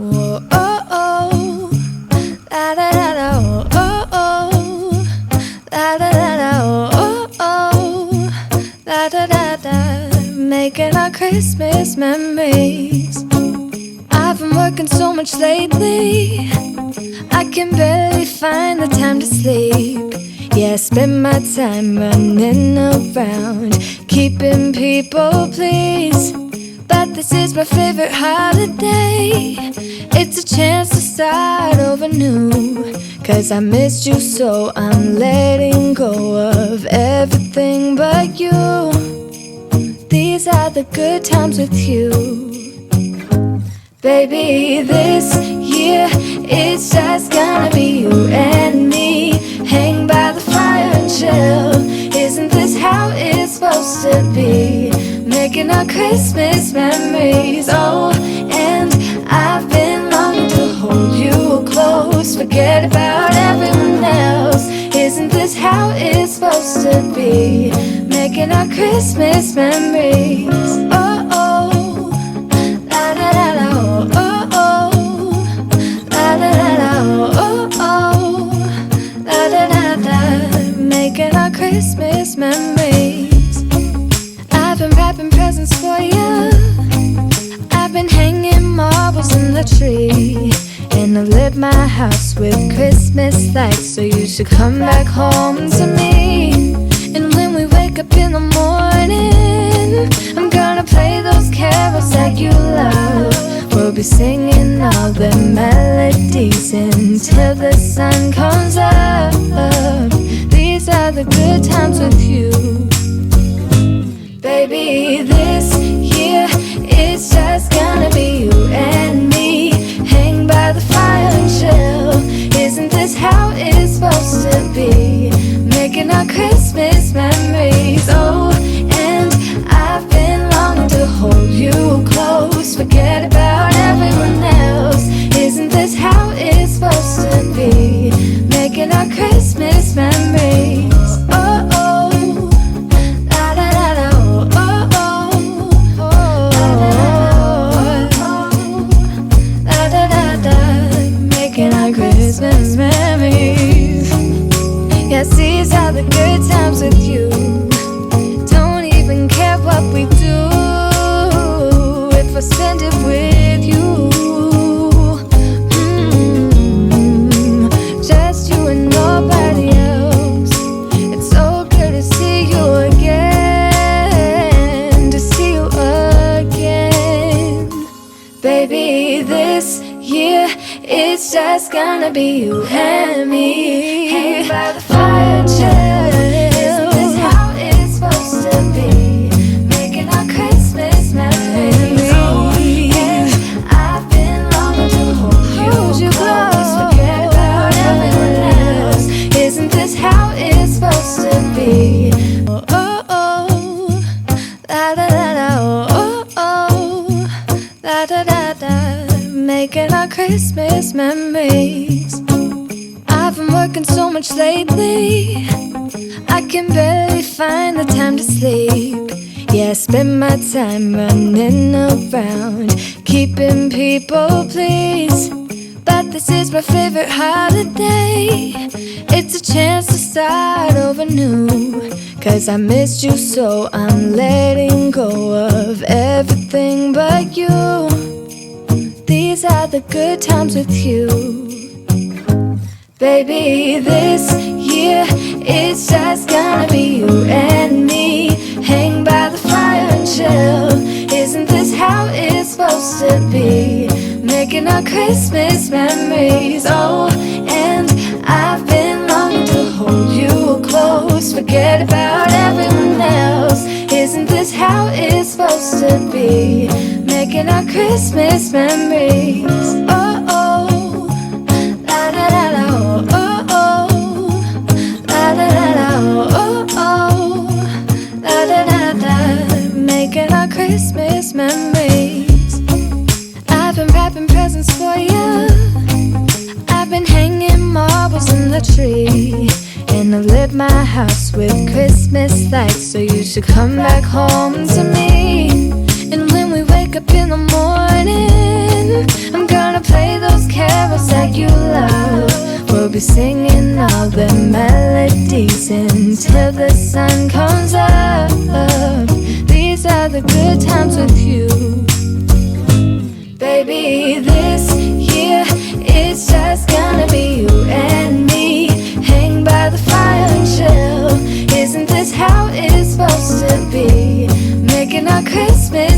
Whoa, oh, oh, la da da da, oh, oh, oh, la da da da, oh, oh, oh, la da da da, making our Christmas memories. I've been working so much lately, I can barely find the time to sleep. Yeah, I spend my time running around, keeping people pleased. But this is my favorite holiday, it's a chance to start over new. Cause I missed you so I'm letting go of everything but you. These are the good times with you. Baby, this year it's just gonna be you and me. Hang by the fire and chill. Isn't this how it's supposed to be? Making our Christmas memories. Oh, and I've been longing to hold you close. Forget about everyone else. Isn't this how it's supposed to be? Making our Christmas memories. Oh, oh, la da da da, oh, oh, oh, la da da da, oh, oh, la da da da, making our Christmas memories. I've been wrapping presents for you, I've been hanging marbles in the tree, and I've lit my house with Christmas lights. So you should come back home to me. And when we wake up in the morning, I'm gonna play those carols that you love. We'll be singing all the melodies until the sun comes up. These are the good times with you. Baby, this year it's just gonna be you and me. Hang by the fire and chill. Isn't this how it's supposed to be? Making our Christmas memories. Oh, and I've been longing to hold you close. Forget about everyone else. Isn't this how it's supposed to be? Making our Christmas memories. Oh, oh, la da da da, oh, oh, oh, la da da da, making our Christmas memories. Yes, these are the good times with you. Don't even care what we do if I spend it with you. Just you and nobody else. It's so good to see you again, to see you again. Baby, this year it's just gonna be you and me. Hang by the fire and chill. Isn't this how it's supposed to be? Making our Christmas memories. Oh, yeah, I've been longing to hold you close. Forget about everyone else. Isn't this how it's supposed to be? Oh, oh, oh, la da da da, oh, oh, oh, la da da da, making our Christmas memories. I've been working so much lately, I can barely find the time to sleep. Yeah, I spend my time running around, keeping people pleased. But this is my favorite holiday, it's a chance to start over new. Cause I missed you so I'm letting go of everything but you. These are the good times with you. Baby, this year it's just gonna be you and me. Hang by the fire and chill. Isn't this how it's supposed to be? Making our Christmas memories. Oh, and I've been longing to hold you close. Forget about everyone else. Isn't this how it's supposed to be? Making our Christmas memories. Oh, oh, la da da da, oh, oh, oh, la da da da, oh, oh, la da da da, making our Christmas memories. I've been wrapping presents for you, I've been hanging marbles in the tree, and I've lit my house with Christmas lights. So you should come back home to me. And when we wake up in the morning, I'm gonna play be singing all the melodies until the sun comes up. These are the good times with you. Baby, this year it's just gonna be you and me. Hang by the fire and chill. Isn't this how it's supposed to be? Making our Christmas